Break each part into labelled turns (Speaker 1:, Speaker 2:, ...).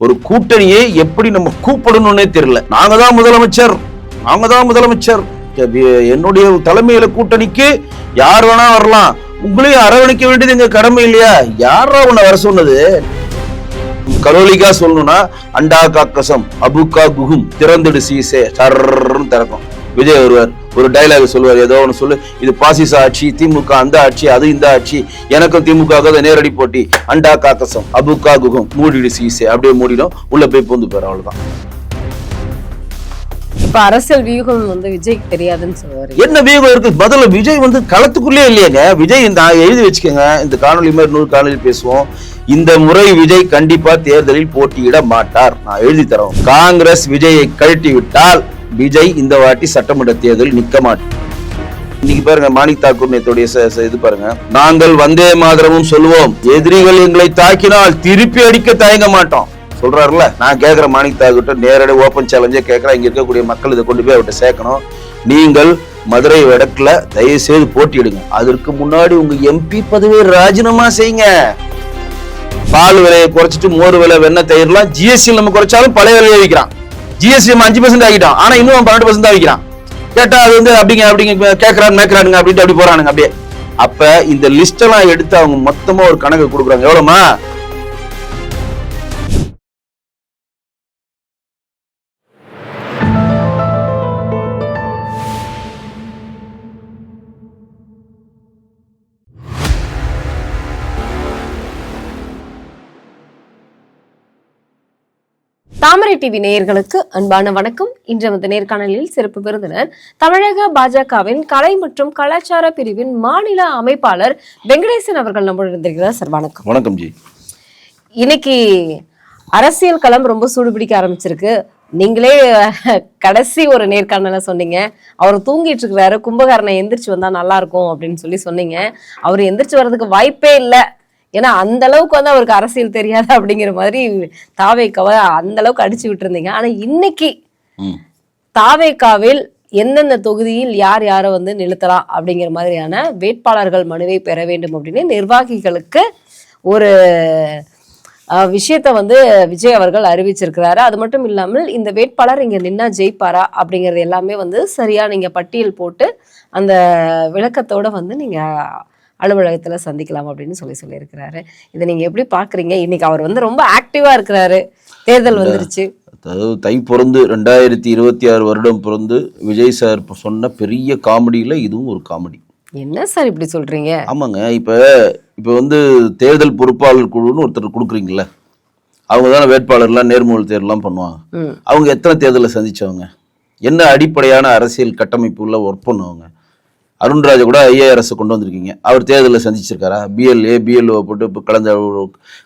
Speaker 1: ஒரு கூட்டணியை எப்படி நம்ம கூப்பிடணும்னே தெரியல. நாங்க தான் முதலமைச்சர், என்னுடைய தலைமையில கூட்டணிக்கு யார் வேணா வரலாம், உங்களையும் அரவணைக்க வேண்டியது எங்க கடமை இல்லையா? யாரா உன்னை வர சொன்னது? கரோலிக்கா சொல்லணும்னா அண்டா காக்கசம் அபுக்கா குகும் திறந்துடு சீசே சர்ன்னு திறக்கும். விஜய் வருவார், ஒரு டைலாக் சொல்லுவார், ஏதோ ஒன்று சொல்லு, இது பாசிச ஆட்சி, திமுக அந்த ஆட்சி, அது இந்த ஆட்சி, எனக்கும் திமுக நேரடி போட்டி, அண்டா காக்கசம் அபுக்கா குகும் மூடிடு சீசே, அப்படியே மூடிடும், உள்ள போய் பூந்து போயிடும். அவ்வளவுதான்.
Speaker 2: இப்ப அரசியல் வியூகம் விஜய்க்கு தெரியாதுன்னு சொல்லுவாரு.
Speaker 1: என்ன வியூகம் இருக்கு? பதில விஜய் களத்துக்குள்ளே இல்லையாங்க. விஜய் இந்த எழுதி வச்சுக்கோங்க, இந்த காணொலி மாதிரி 100 காணொலி பேசுவோம். இந்த முறை விஜய் கண்டிப்பா தேர்தலில் போட்டியிட மாட்டார். நான் எழுதி தரோம். காங்கிரஸ் விஜயை கழட்டி விட்டால் விஜய் இந்த வாட்டி சட்டமன்ற தேர்தலில் நிக்க மாட்டார். இன்னைக்கு பாருங்க, மாணிக் தாக்கூர் நேத்துடைய இது பாருங்க, நாங்கள் வந்தே மாதரமும் சொல்லுவோம், எதிரிகள் எங்களை தாக்கினால் திருப்பி அடிக்க தயங்க மாட்டோம் சொல்றாருல. நான் கேட்கிற மாணிக் தாக்கூர் நேரடி ஓபன் சேலஞ்சே கேட்கிறேன். இங்க இருக்கக்கூடிய மக்கள் இதை கொண்டு போய் அவர்கிட்ட சேர்க்கணும். நீங்கள் மதுரை வடக்குல தயவு செய்து போட்டியிடுங்க. அதற்கு முன்னாடி உங்க எம்பி பதவியை ராஜினாமா செய்யுங்க. பால் விலையை குறைச்சிட்டு மோர் விலை, வெண்ணெய், தயிர்லாம் ஜிஎஸ்டி நம்ம குறைச்சாலும் பழைய விலையை விற்கிறான். ஜிஎஸ்டி 5% ஆகிட்டான், ஆனா இன்னும் 12% தான் விற்கிறான். கேட்டா அது அப்படிங்க கேட்கறாங்க மேற்கிறானுங்க அப்படின்ட்டு அப்படி போறானுங்க அப்படியே. அப்ப இந்த லிஸ்ட் எல்லாம் எடுத்து அவங்க மொத்தமா ஒரு கணக்கு கொடுக்குறாங்க. எவ்வளவுமா?
Speaker 2: தாமரை டிவி நேயர்களுக்கு அன்பான வணக்கம். இன்று நேர்காணலில் சிறப்பு விருந்தினர் தமிழக பாஜகவின் கலை மற்றும் கலாச்சார பிரிவின் மாநில அமைப்பாளர் வெங்கடேசன் அவர்கள் நம்முடன் இருந்திருக்கிறார். சார் வணக்கம்.
Speaker 1: வணக்கம் ஜி.
Speaker 2: இன்னைக்கு அரசியல் களம் ரொம்ப சூடுபிடிக்க ஆரம்பிச்சிருக்கு. நீங்களே கடைசி ஒரு நேர்காணல சொன்னீங்க, அவர் தூங்கிட்டு இருக்கிறாரு, கும்பகாரனை எந்திரிச்சு வந்தா நல்லா இருக்கும் அப்படின்னு சொன்னீங்க. அவர் எந்திரிச்சு வர்றதுக்கு வாய்ப்பே இல்லை. ஏன்னா அந்த அளவுக்கு அவருக்கு அரசியல் தெரியாது அப்படிங்கிற மாதிரி தாவேக்காவை அந்த அளவுக்கு அடிச்சு விட்டு இருந்தீங்க. ஆனா இன்னைக்கு தாவேக்காவில் எந்தெந்த தொகுதியில் யார் யாரை நிறுத்தலாம் அப்படிங்கிற மாதிரியான வேட்பாளர்கள் மனுவை பெற வேண்டும் அப்படின்னு நிர்வாகிகளுக்கு ஒரு விஷயத்த விஜய் அவர்கள் அறிவிச்சிருக்கிறாரு. அது மட்டும் இல்லாமல் இந்த வேட்பாளர் இங்க நின்னா ஜெயிப்பாரா அப்படிங்கிறது எல்லாமே சரியா நீங்க பட்டியல் போட்டு அந்த விளக்கத்தோட நீங்க அலுவலகத்துல சந்திக்கலாம் அப்படின்னு சொல்லியிருக்கிறாரு. இதை நீங்க எப்படி பாக்குறீங்க? இன்னைக்கு அவர் ரொம்ப ஆக்டிவா இருக்கிறாரு. தேர்தல் வந்துருச்சு.
Speaker 1: அதாவது தை பிறந்து 2026 வருடம் பிறந்து விஜய் சார் சொன்ன பெரிய காமெடியில இதுவும் ஒரு காமெடி.
Speaker 2: என்ன சார் இப்படி சொல்றீங்க?
Speaker 1: ஆமாங்க. இப்ப தேர்தல் பொறுப்பாளர் குழுன்னு ஒருத்தர் கொடுக்குறீங்கல்ல, அவங்க தானே வேட்பாளர்லாம் நேர்முகல் தேர்தலாம் பண்ணுவாங்க. அவங்க எத்தனை தேர்தலை சந்திச்சவங்க? என்ன அடிப்படையான அரசியல் கட்டமைப்பு உள்ள ஒர்க் பண்ணுவாங்க? அருண்ராஜை கூட ஐஏஆர்எஸ் கொண்டு வந்திருக்கீங்க. அவர் தேர்தலில் சந்திச்சிருக்காரா? பிஎல்ஓ போட்டு இப்போ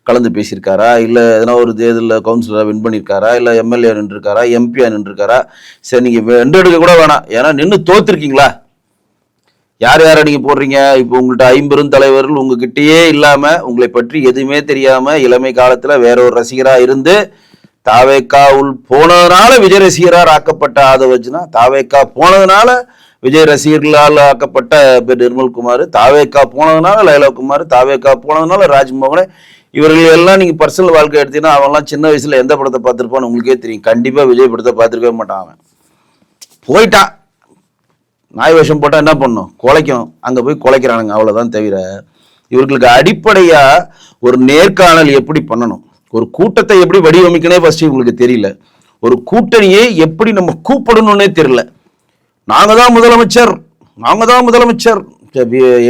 Speaker 1: கலந்து பேசியிருக்காரா? இல்லை எதனா ஒரு தேர்தலில் கவுன்சிலராக வின் பண்ணியிருக்காரா? இல்லை எம்எல்ஏ நின்றுருக்காரா? எம்பியா நின்றுருக்காரா? சரி, நீங்கள் வென்று எடுக்க கூட வேணாம், ஏன்னா நின்று தோத்துருக்கீங்களா? யார் யாரை நீங்கள் போடுறீங்க? இப்போ உங்கள்கிட்ட 50 தலைவர்கள் உங்ககிட்டயே இல்லாமல், உங்களை பற்றி எதுவுமே தெரியாமல், இளமை காலத்தில் வேற ஒரு ரசிகராக இருந்து தாவேக்கா போனதுனால விஜய் ரசிகராக ஆக்கப்பட்ட ஆதவர்ஜுனா, தாவேக்கா போனதுனால விஜய் ரசிகர்களால் ஆக்கப்பட்ட நிர்மல்குமார், தாவேக்கா போனதுனால லைலாகுமார், தாவேக்கா போனதுனால ராஜ்மோகன், இவர்கள் எல்லாம் நீங்க பர்சனல் வாழ்க்கை எடுத்தீங்கன்னா அவன்லாம் சின்ன வயசுல எந்த படத்தை பார்த்திருப்பான்னு உங்களுக்கே தெரியும். கண்டிப்பா விஜய் படத்தை பார்த்திருக்கவே மாட்டான். அவன் போயிட்டான், நாய் வேஷம் போட்டா என்ன பண்ணும்? குலைக்கும். அங்க போய் குலைக்கிறானுங்க, அவ்வளவுதான். தவிர இவர்களுக்கு அடிப்படையா ஒரு நேர்காணல் எப்படி பண்ணணும், ஒரு கூட்டத்தை எப்படி வடிவமைக்கனே ஃபர்ஸ்ட் உங்களுக்கு தெரியல. ஒரு கூட்டணியை எப்படி நம்ம கூப்பிடணும்னே தெரியல. நாங்க தான் முதலமைச்சர்,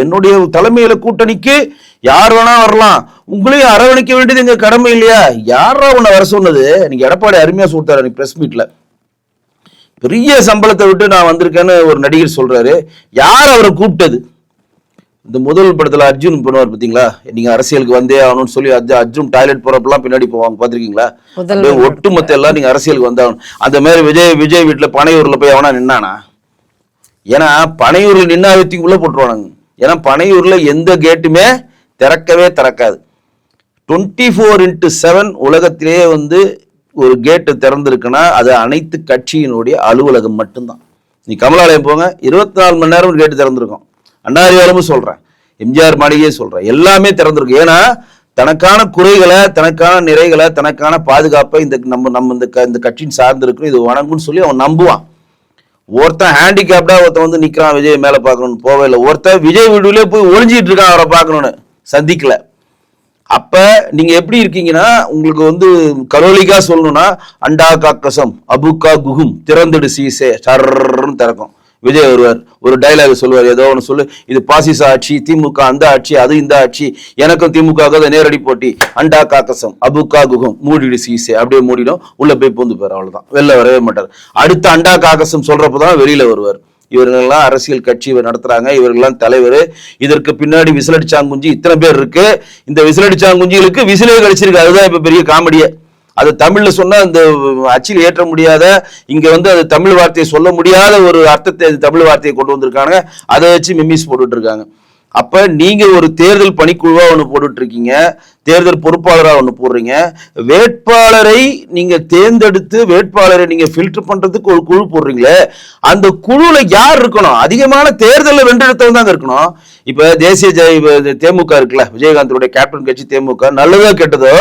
Speaker 1: என்னுடைய தலைமையில கூட்டணிக்கு யார் வேணா வரலாம், உங்களையும் அரவணைக்க வேண்டியது எங்க கடமை இல்லையா? யாரா உன்னை வர சொன்னது? நீங்க எடப்பாடி அருமையா சொல்லிட்டாரு பிரஸ் மீட்ல. பெரிய சம்பளத்தை விட்டு நான் வந்திருக்கேன்னு ஒரு நடிகர் சொல்றாரு. யார் அவரை கூப்பிட்டது? இந்த முதல் படத்துல அர்ஜுன் பண்ணுவார் பாத்தீங்களா, நீங்க அரசியலுக்கு வந்தே ஆகணும்னு சொல்லி அர்ஜுன் டாய்லெட் போறப்பெல்லாம் பின்னாடி போவாங்க, பாத்திருக்கீங்களா? ஒட்டுமொத்த எல்லாம் நீங்க அரசியலுக்கு வந்தாகணும். அந்த மாதிரி விஜய் வீட்டுல பனையூர்ல போய் அவனா நின்னானா? ஏன்னா பனையூர்ல நின்னாவத்திக்கு உள்ள போட்டுருவானுங்க. ஏன்னா பனையூர்ல எந்த கேட்டுமே திறக்காது. 24/7 உலகத்திலேயே ஒரு கேட்டு திறந்திருக்குன்னா அது அனைத்து கட்சியினுடைய அலுவலகம் மட்டும்தான். நீ கமலாலயம் போங்க, 24 மணி நேரம் கேட்டு திறந்திருக்கும். அண்ணாரியாரமும் சொல்றேன், எம்ஜிஆர் மாளிகையே சொல்றேன், எல்லாமே திறந்திருக்கு. ஏன்னா தனக்கான குறைகளை, தனக்கான நிறைகளை, தனக்கான பாதுகாப்பை இந்த கட்சியின் சார்ந்து இருக்கிறோம், இது வணங்குன்னு சொல்லி அவன் நம்புவான். ஒருத்தன் ஹேண்டிகேப்டா ஒருத்தன் வந்து நிக்கிறான், விஜய் மேல பார்க்கணும்னு போவே இல்லை. ஒருத்தன் விஜய் வீடுலயே போய் ஒளிஞ்சிட்டு இருக்கான், அவரை பார்க்கணும்னு சந்திக்கல. அப்ப நீங்க எப்படி இருக்கீங்கன்னா, உங்களுக்கு வந்து கலோலிக்கா சொல்லணும்னா அண்டா காக்கசம் அபுக்கா குகும் திறந்துடு சீசே சர்ன்னு திறக்கும். விஜய் வருவார், ஒரு டைலாக் சொல்லுவார், ஏதோ ஒன்று சொல்லு, இது பாசிச ஆட்சி, திமுக அந்த ஆட்சி, அது இந்த ஆட்சி, எனக்கும் திமுக நேரடி போட்டி, அண்டா காக்கசம் அபுக்கா குகம் மூடிடு சீசே, அப்படியே மூடிடும், உள்ள போய் பூந்து போயிரு, அவ்வளவுதான், வெளில வரவே மாட்டார். அடுத்த அண்டா காக்கசம் சொல்றப்பதான் வெளியில வருவார். இவர்கள்லாம் அரசியல் கட்சி நடத்துறாங்க, இவர்கள்லாம் தலைவர், இதற்கு பின்னாடி விசிலடிச்சாங்குஞ்சி இத்தனை பேர் இருக்கு. இந்த விசிலடிச்சாங்குஞ்சிகளுக்கு விசிலே கழிச்சிருக்கு. அதுதான் இப்ப பெரிய காமெடியே. அது தமிழ்ல சொன்னா இந்த அச்சில் ஏற்ற முடியாத, இங்க வந்து அது தமிழ் வார்த்தையை சொல்ல முடியாத ஒரு அர்த்தத்தை தமிழ் வார்த்தையை கொண்டு வந்திருக்காங்க. அதை வச்சு மிமிஸ் போட்டுட்டு இருக்காங்க. அப்ப நீங்க ஒரு தேர்தல் பணிக்குழுவா ஒண்ணு போட்டுட்டு இருக்கீங்க, தேர்தல் பொறுப்பாளரா ஒண்ணு போடுறீங்க. வேட்பாளரை நீங்க தேர்ந்தெடுத்து வேட்பாளரை நீங்க ஃபில்டர் பண்றதுக்கு ஒரு குழு போடுறீங்களே, அந்த குழுல யார் இருக்கணும்? அதிகமான தேர்தலில் வென்றெடுத்தவங்க தாங்க இருக்கணும். இப்ப தேசிய தேமுக இருக்குல்ல, விஜயகாந்தோடைய கேப்டன் கட்சி தேமுக, நல்லதோ கெட்டதோ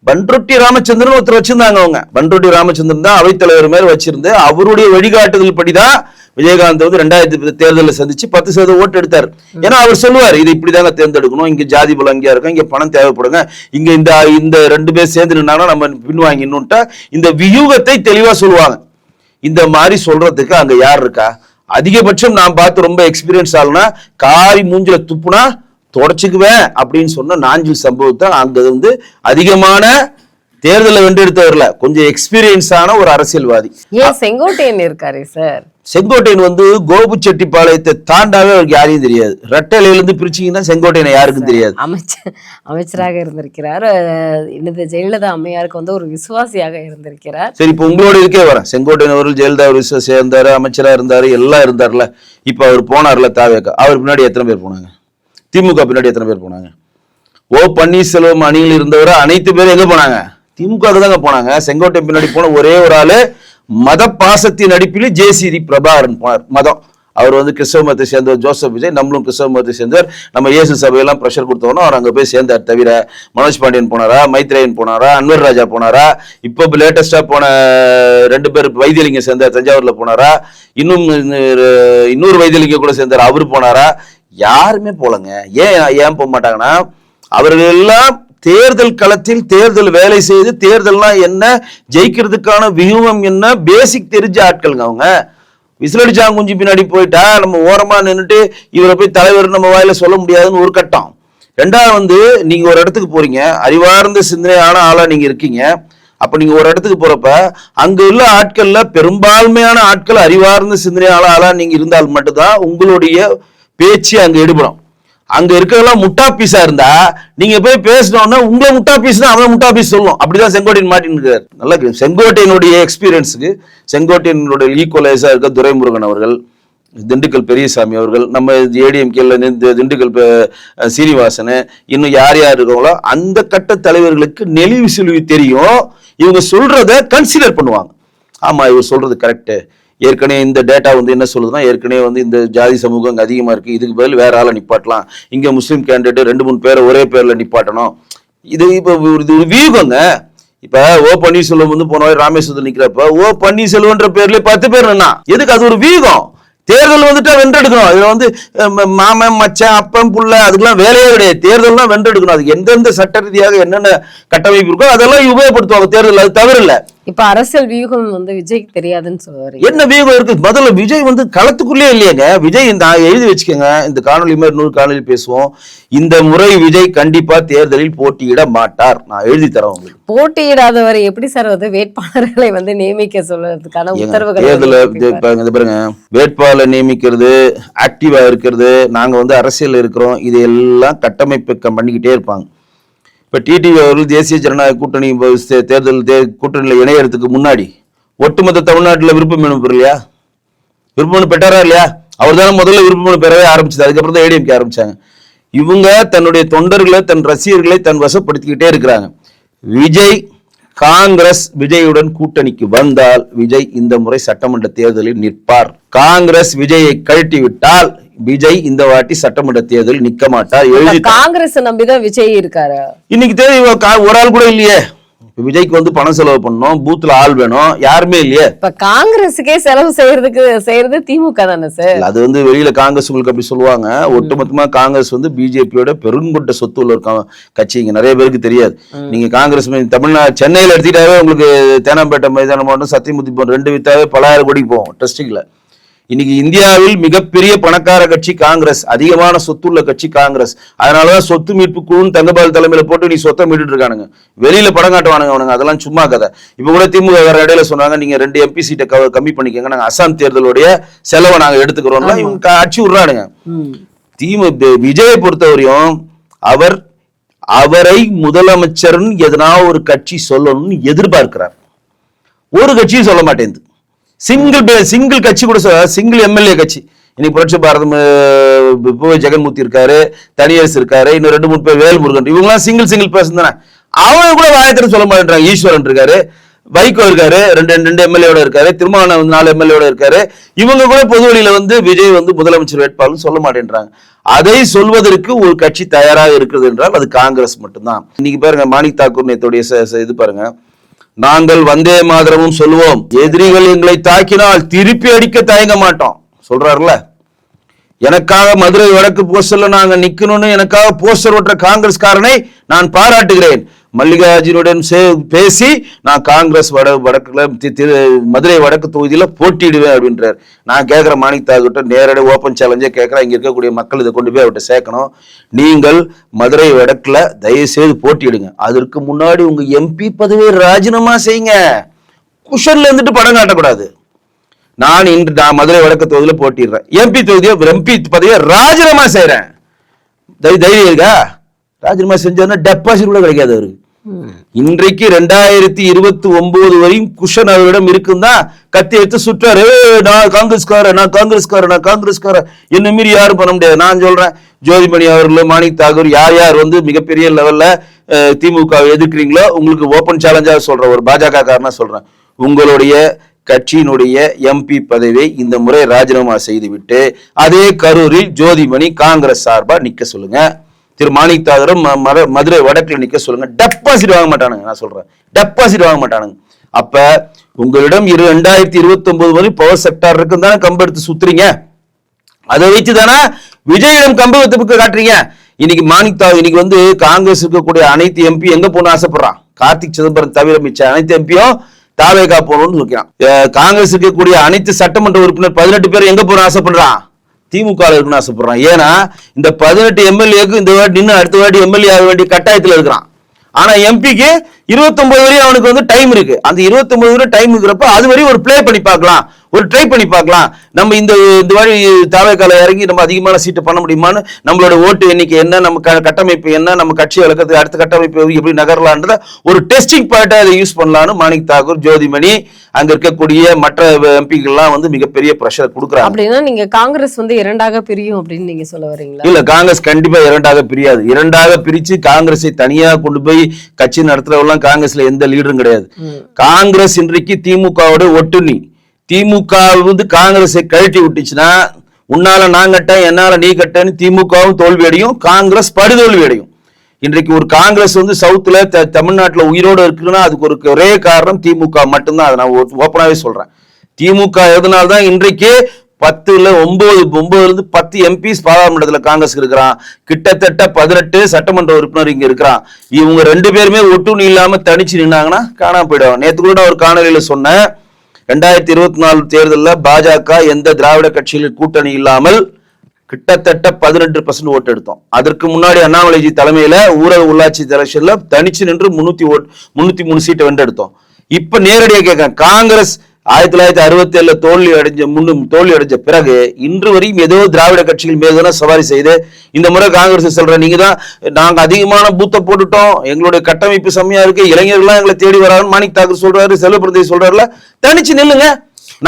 Speaker 1: பன்ருட்டி ராமச்சந்திரன் ஒருத்தர் வச்சிருந்தாங்க. அவங்க பன்ருட்டி ராமச்சந்திரன் தான் அவைத்தலைவர் மேல வச்சிருந்து அவருடைய வழிகாட்டுதல் படிதான் விஜயகாந்த் வந்து 2000 தேர்தலில் சந்திச்சு 10% ஓட்டு எடுத்தார். ஏன்னா அவர் சொல்லுவார், இது இப்படிதாங்க தேர்ந்தெடுக்கணும், இங்க ஜாதி பலம் அங்கேயா இருக்கும், இங்க பணம் தேவைப்படுங்க, இங்க இந்த 2 பேர் சேர்ந்து நின்னாங்கன்னா நம்ம பின்வாங்கினுட்டா இந்த வியூகத்தை தெளிவா சொல்லுவாங்க. இந்த மாதிரி சொல்றதுக்கு அங்க யார் இருக்கா? அதிகபட்சம் நான் பார்த்து ரொம்ப எக்ஸ்பீரியன்ஸ் ஆகுனா, காரி மூஞ்சில துப்புனா தொடச்சுக்குவேன் அப்படின்னு சொன்ன நாஞ்சில் சம்பவத்தை அங்க வந்து அதிகமான தேர்தலை வென்றெடுத்தவர்ல கொஞ்சம் எக்ஸ்பீரியன்ஸான ஒரு அரசியல்வாதி.
Speaker 2: ஏன் செங்கோட்டையன் இருக்காரு சார்?
Speaker 1: செங்கோட்டையன் வந்து கோபுச்செட்டிப்பாளையத்தை தாண்டாவே அவருக்கு யாரையும் தெரியாது. ரெட்டலையிலிருந்து பிரிச்சிங்கன்னா செங்கோட்டையனை யாருக்கும் தெரியாது.
Speaker 2: அமைச்சராக இருந்திருக்கிறார், இந்த ஜெயலலிதா அம்மையாருக்கு வந்து ஒரு விசுவாசியாக இருந்திருக்கிறார்.
Speaker 1: சரி, இப்ப உங்களோட இருக்கே வரேன். செங்கோட்டையன் அவர்கள் ஜெயலலிதா விசுவாசியா இருந்தாரு, அமைச்சரா இருந்தாரு, எல்லாம் இருந்தார்ல. இப்ப அவர் போனார்ல தாவேக்கா, அவர் பின்னாடி எத்தனை பேர் போனாங்க? திமுக பின்னாடி எத்தனை பேர் போனாங்க? ஓ பன்னீர்செல்வம் அணியில் இருந்தவரை அனைத்து பேரும் எங்க போனாங்க? திமுக தாங்க போனாங்க. செங்கோட்டையன் பின்னாடி போன ஒரே ஒரு ஆளு மத பாசத்தின் அடிப்பில் ஜேசிடி பிரபாகரன் போனார். மதம் அவர் வந்து கிறிஸ்தவ மதத்தை சேர்ந்தவர். ஜோசப் விஜய் நம்மளும் கிறிஸ்தவ மதத்தை சேர்ந்தவர். நம்ம இயேசு சபையெல்லாம் ப்ரெஷர் கொடுத்தோம்னா அவர் அங்கே போய் சேர்ந்தார். தவிர மனோஜ் பாண்டியன் போனாரா, மைத்ரேயன் போனாரா, அன்வர் ராஜா போனாரா, இப்போ லேட்டஸ்டா போன 2 பேர் வைத்தியலிங்கம் சேர்ந்தார், தஞ்சாவூர்ல போனாரா, இன்னொரு வைத்தியலிங்கம் கூட சேர்ந்தார், அவரு போனாரா? யாருமே போலங்க. ஏன் போக மாட்டாங்கன்னா, அவர்கள் எல்லாம் தேர்தல் களத்தில் தேர்தல் வேலை செய்து தேர்தல்லாம் என்ன, ஜெயிக்கிறதுக்கான வியூகம் என்ன, பேசிக் தெரிஞ்ச ஆட்களுங்க அவங்க. விசிலடிச்சாங்குஞ்சி பின்னாடி போயிட்டா நம்ம ஓரமா நின்றுட்டு இவரை போய் தலைவர் நம்ம வாயில சொல்ல முடியாதுன்னு ஒரு கட்டம். ரெண்டாவது வந்து நீங்க ஒரு இடத்துக்கு போறீங்க, அறிவார்ந்த சிந்தனையான ஆளா நீங்க இருக்கீங்க. அப்ப நீங்க ஒரு இடத்துக்கு போறப்ப அங்க உள்ள ஆட்கள்ல பெரும்பான்மையான ஆட்கள் அறிவார்ந்த சிந்தனையான ஆளா நீங்க இருந்தால் மட்டும்தான் உங்களுடைய பேச்சு அங்க எடுபடும். அங்க இருக்கிறதெல்லாம் முட்டா பீஸா இருந்தா நீங்க போய் பேசணும்னா உங்களை முட்டா பீஸ் தான் அவன் முட்டா பீஸ் சொல்லும். அப்படிதான் செங்கோட்டையன் மாட்டின்னுக்காரு. நல்லா செங்கோட்டையனுடைய எக்ஸ்பீரியன்ஸுக்கு செங்கோட்டையனுடைய ஈக்குவலைஸா இருக்க துரைமுருகன் அவர்கள், திண்டுக்கல் பெரியசாமி அவர்கள், நம்ம ஏடிஎம்கேல திண்டுக்கல் சீனிவாசன், இன்னும் யார் யார் இருக்காங்களோ அந்த கட்ட தலைவர்களுக்கு நெளிவு சுழிவு தெரியும். இவங்க சொல்றத கன்சிடர் பண்ணுவாங்க. ஆமா, இவர் சொல்றது கரெக்டு. ஏற்கனவே இந்த டேட்டா வந்து என்ன சொல்லுதுன்னா, ஏற்கனவே வந்து இந்த ஜாதி சமூகம் அங்கே அதிகமாக இருக்குது, இதுக்கு பதில் வேற ஆளை நிப்பாட்டலாம், இங்கே முஸ்லீம் கேண்டிடேட் 2-3 பேரை ஒரே பேரில் நிப்பாட்டணும். இது இப்போ இது ஒரு வியூகங்க. இப்போ ஓ பன்னீர்செல்வம் வந்து போன ராமேஸ்வரத்தில் நிற்கிறப்ப ஓ பன்னீர்செல்வன்ற பேர்ல 10 பேர் என்ன, எதுக்கு? அது ஒரு வியூகம். தேர்தல் வந்துட்டா வென்றெடுக்கணும். இதுல வந்து மாமன் மச்சான் அப்பன் புள்ள அதுக்கெல்லாம் வேலையே கிடையாது. தேர்தல் தான் வென்றெடுக்கணும். அது எந்தெந்த சட்ட ரீதியாக என்னென்ன கட்டமைப்பு இருக்கோ அதெல்லாம் உபயோகப்படுத்துவாங்க தேர்தல். அது தவறு இல்லை.
Speaker 2: இப்ப அரசியல் வியூகம் வந்து விஜய்க்கு தெரியாதுன்னு சொல்லுவாரு.
Speaker 1: என்ன வியூகம் இருக்கு? முதல்ல விஜய் வந்து களத்துக்குள்ளே இல்லையங்க. விஜய் இந்த எழுதி வச்சுக்கோங்க, இந்த காணொலி மாதிரி 100 காணொலி பேசுவோம். இந்த முறை விஜய் கண்டிப்பா தேர்தலில் போட்டியிட மாட்டார். நான் எழுதி தரேன் உங்களுக்கு.
Speaker 2: போட்டியிடாதவர் எப்படி சார் வந்து வேட்பாளர்களை வந்து நியமிக்க சொல்றதுக்கான உத்தரவுகள்?
Speaker 1: தேர்தல பாருங்க, வேட்பாளர் நியமிக்கிறது, ஆக்டிவா இருக்கிறது, நாங்க வந்து அரசியல் இருக்கிறோம், இது எல்லாம் கட்டமைப்பு பண்ணிக்கிட்டே இருப்பாங்க. இப்ப டிடிவி அவர்கள் தேசிய ஜனநாயக கூட்டணி தேர்தல் கூட்டணியில் இணையறதுக்கு முன்னாடி ஒட்டுமொத்த தமிழ்நாட்டில் விருப்ப மனு பெறலையா? விருப்ப மனு பெற்றாரா இல்லையா? அவர் தானே முதல்ல விருப்ப மனு பெறவே ஆரம்பிச்சது. அதுக்கப்புறம் தான் ஏடிஎம்கே ஆரம்பிச்சாங்க. இவங்க தன்னுடைய தொண்டர்களை, தன் ரசிகர்களை தன் வசப்படுத்திக்கிட்டே இருக்கிறாங்க. விஜய் காங்கிரஸ் விஜயுடன் கூட்டணிக்கு வந்தால் விஜய் இந்த முறை சட்டமன்ற தேர்தலில் நிற்பார். காங்கிரஸ் விஜயை கழட்டி விட்டால் விஜய் இந்த வாட்டி சட்டமன்ற தேர்தல் நிக்க மாட்டார் எழுதி.
Speaker 2: காங்கிரஸ் நம்பிதான் விஜய் இருக்காரு.
Speaker 1: இன்னைக்கு தேதி ஒரு ஆள் கூட இல்லையே. விஜய்க்கு வந்து பணம் செலவு பண்ணணும், பூத்துல ஆள் வேணும், யாருமே இல்லையே.
Speaker 2: இப்ப காங்கிரஸுக்கே செலவு செய்யறது திமுக தானே சார்.
Speaker 1: அது வந்து வெளியில காங்கிரஸ் உங்களுக்கு அப்படி சொல்லுவாங்க. ஒட்டுமொத்தமா காங்கிரஸ் வந்து பிஜேபியோட பெருங்கொண்ட சொத்து உள்ள கட்சி. இங்க நிறைய பேருக்கு தெரியாது. நீங்க காங்கிரஸ் தமிழ்நாடு சென்னையில எடுத்துட்டாவே உங்களுக்கு தேனாம்பேட்டை மைதானம் மட்டும் சத்தியமூர்த்தி போன்ற 2 வித்தாவே பல ஆயிரம் கோடிக்கு போகும் டிஸ்ட்ரிக்ட்ல. இன்னைக்கு இந்தியாவில் மிகப்பெரிய பணக்கார கட்சி காங்கிரஸ், அதிகமான சொத்துள்ள கட்சி காங்கிரஸ். அதனாலதான் சொத்து மீட்பு குழுன்னு தங்கபால் தலைமையில போட்டு நீ சொத்தை மீட்டு இருக்கானுங்க. வெளியில படம் காட்டுவானுங்க அவனுங்க, அதெல்லாம் சும்மா கதை. இப்ப கூட திமுக வேற இடையில சொன்னாங்க, நீங்க 2 MP சீட்டை கம்மி பண்ணிக்கோங்க, நாங்க அசாம் தேர்தலுடைய செலவை நாங்க எடுத்துக்கிறோம்ல. இவங்க அடிச்சு விடுறானுங்க. விஜயை பொறுத்தவரையும் அவரை முதலமைச்சர் எதனா ஒரு கட்சி சொல்லணும்னு எதிர்பார்க்கிறார். ஒரு கட்சியும் சொல்ல மாட்டேங்குது. சிங்கிள் கட்சி கூட சிங்கிள் எம்எல்ஏ கட்சி. இன்னைக்கு புரட்சி பாரதம் ஜெகன்மூர்த்தி இருக்காரு, தனியரசு இருக்காரு, இன்னும் 2-3 பேர் வேல்முருகன், இவங்கெல்லாம் சிங்கிள் பர்சன் தானே. அவங்க கூட வாயத்திற்கு சொல்ல மாட்டேன்றாங்க. ஈஸ்வரன் இருக்காரு, வைகோ இருக்காரு, 2 எம்எல்ஏட இருக்காரு, திருமாவளவன் 4 எம்எல்ஏட இருக்காரு. இவங்க கூட பொது வழியில வந்து விஜய் வந்து முதலமைச்சர் வேட்பாளர் சொல்ல மாட்டேன்றாங்க. அதை சொல்வதற்கு ஒரு கட்சி தயாராக இருக்கிறது என்றால் அது காங்கிரஸ் மட்டும்தான். இன்னைக்கு பாருங்க, மாணிக் தாக்கூர் நேத்துடைய இது பாருங்க, நாங்கள் வந்தே மாதரமும் சொல்லுவோம், எதிரிகள் எங்களை தாக்கினால் திருப்பி அடிக்க தயங்க மாட்டோம் சொல்றாருல. எனக்காக மதுரை வடக்கு போஸ்டர்ல நாங்க நிக்கணும்னு எனக்காக போஸ்டர் ஓட்டுற காங்கிரஸ்காரனை நான் பாராட்டுகிறேன். மல்லிகார்ஜுனுடன் பேசி நான் காங்கிரஸ் வடக்குல மதுரை வடக்கு தொகுதியில போட்டியிடுவேன் அப்படின்றார். நான் கேட்கிற மாணிக் தாக்கூர்ட்ட நேரடி ஓப்பன் சேலஞ்சே கேட்கிறேன். இங்க இருக்கக்கூடிய மக்கள் இதை கொண்டு போய் அவர்கிட்ட சேர்க்கணும். நீங்கள் மதுரை வடக்குல தயவு செய்து போட்டியிடுங்க. அதற்கு முன்னாடி உங்க MP பதவியை ராஜினாமா செய்யுங்க. குஷன்ல இருந்துட்டு படம் காட்டக்கூடாது. நான் மதுரை வடக்கு தொகுதியில போட்டிடுறேன், MP பதவியை ராஜினாமா செய்யறேன். தைரியம் இருக்கா? ராஜினாமா செஞ்சோன்னா டெபாசிட் கூட கிடைக்காது அவருக்கு. இன்றைக்கு 2029 வரையும் குஷன் அவரிடம் இருக்குதான். கத்தி எடுத்து சுற்றாரு, நான் காங்கிரஸ்காரன் என்ன மீறி யாரும் பண்ண முடியாது. நான் சொல்றேன், ஜோதிமணி அவர்கள், மாணிக் தாக்கூர், யார் வந்து மிகப்பெரிய லெவல்ல திமுக எதிர்க்கிறீங்களோ உங்களுக்கு ஓபன் சேலஞ்சாக சொல்றேன். ஒரு பாஜக காரனா சொல்றேன், உங்களுடைய கட்சியினுடைய MP பதவியை இந்த முறை ராஜினாமா செய்துவிட்டு அதே கரூரில் ஜோதிமணி காங்கிரஸ் சார்பா நிக்க சொல்லுங்க. திரு மாணிக் தாக்கூரும் மதுரை வடக்குல நிக்க சொல்லுங்க. டெபாசிட் வாங்க மாட்டானுங்க. நான் சொல்றேன், டெபாசிட் வாங்க மாட்டானுங்க. அப்ப உங்களிடம் 2029 வரை பவர் செக்டார் இருக்குன்னு தானே கம்பு எடுத்து சுத்துறீங்க. அதை வைத்து தானே விஜயிடம் கம்பு வைத்து காட்டுறீங்க. இன்னைக்கு மாணிக் தாக்கூர் இன்னைக்கு வந்து காங்கிரஸ் இருக்கக்கூடிய அனைத்து MP எங்க போகணும்னு ஆசைப்படுறான். கார்த்திக் சிதம்பரம் தவிர மிச்ச அனைத்து MPயும் தாவேகா போகணும்னு சொல்றான். காங்கிரஸ் இருக்கக்கூடிய அனைத்து சட்டமன்ற உறுப்பினர் 18 பேர் எங்க போகணும்னு ஆசைப்படுறான், திமுக இருக்குன்னு ஆசைப்படுறான். ஏன்னா இந்த 18 எம்எல்ஏக்கு இந்த வாட்டி நின்று அடுத்த வாட்டி எம்எல்ஏ ஆக வேண்டிய கட்டாயத்தில் இருக்கிறான். ஆனா MP-க்கு 29 வரையும் அவனுக்கு வந்து டைம் இருக்கு. அந்த 29 வரை டைம் இருக்கிறப்ப அது வரையும் ஒரு பிளே பண்ணி பார்க்கலாம், ஒரு ட்ரை பண்ணி பார்க்கலாம். நம்ம இந்த வாட்டி தாவேக்கால இறங்கி நம்ம அதிகமான சீட்டு பண்ண முடியுமான்னு, நம்மளோட ஓட்டு எண்ணிக்கை என்ன, நம்ம கட்டமைப்பு என்ன, நம்ம கட்சி வளர்க்கறதுக்கு அடுத்த கட்டமைப்பு எப்படி நகரலான்றத ஒரு டெஸ்டிங் பாயிண்டா அதை யூஸ் பண்ணலான்னு மாணிக் தாக்கூர், ஜோதிமணி, அங்க இருக்கக்கூடிய மற்ற MP-கள்லாம் வந்து மிகப்பெரிய பிரஷர் கொடுக்குறாங்க.
Speaker 2: அப்படின்னா நீங்க காங்கிரஸ் வந்து 2ஆக பிரியும் அப்படின்னு நீங்க சொல்ல வரீங்களா?
Speaker 1: இல்ல, காங்கிரஸ் கண்டிப்பா 2ஆக பிரியாது. 2ஆக பிரிச்சு காங்கிரஸை தனியா கொண்டு போய் கட்சி நடத்துறவெல்லாம் காங்கிரஸ்ல எந்த லீடரும் கிடையாது. காங்கிரஸ் இன்றைக்கு திமுகவோட ஒட்டுண்ணி. திமுக வந்து காங்கிரஸை கழட்டி விட்டுச்சுன்னா உன்னால நான் கட்டேன் என்னால நீ கட்டேன்னு திமுகவும் தோல்வி அடையும், காங்கிரஸ் படுதோல்வி அடையும். இன்றைக்கு ஒரு காங்கிரஸ் வந்து சவுத்துல தமிழ்நாட்டுல உயிரோடு இருக்குன்னா அதுக்கு ஒரே காரணம் திமுக மட்டும்தான். அதை நான் ஓப்பனாவே சொல்றேன். திமுக எதனால்தான் இன்றைக்கு 10 MPs பாராளுமன்றத்தில் காங்கிரஸ் இருக்கிறான். கிட்டத்தட்ட 18 சட்டமன்ற உறுப்பினர் இங்க இருக்கிறான். இவங்க 2 பேருமே ஒட்டுணி இல்லாம தனிச்சு நின்னாங்கன்னா காணாம போயிடுவாங்க. நேற்று கூட ஒரு காணொலியில சொன்னேன், 2024 தேர்தலில் பாஜக எந்த திராவிட கட்சியில் கூட்டணி இல்லாமல் கிட்டத்தட்ட 18% ஓட்டு எடுத்தோம். அதற்கு முன்னாடி அண்ணாமலைஜி தலைமையில ஊரக உள்ளாட்சி எலெக்ஷன்ல தனிச்சு நின்று 303 சீட்டை வென்றெடுத்தோம். இப்ப நேரடியாக கேட்கிறேன், காங்கிரஸ் 1967 தோல்வி அடைஞ்ச பிறகு இன்று வரையும் ஏதோ திராவிட கட்சிகள் மீது சவாரி செய்து இந்த முறை காங்கிரஸ் சொல்ற, நீங்க தான் நாங்க அதிகமான பூத்தை போட்டுட்டோம், எங்களுடைய கட்டமைப்பு செம்மையா இருக்கு, இளைஞர்கள்லாம் எங்களை தேடி வராங்கன்னு மாணிக் தாக்கூர் சொல்றாரு, செல்வபிரதி சொல்றாருல, தனிச்சு நில்லுங்க,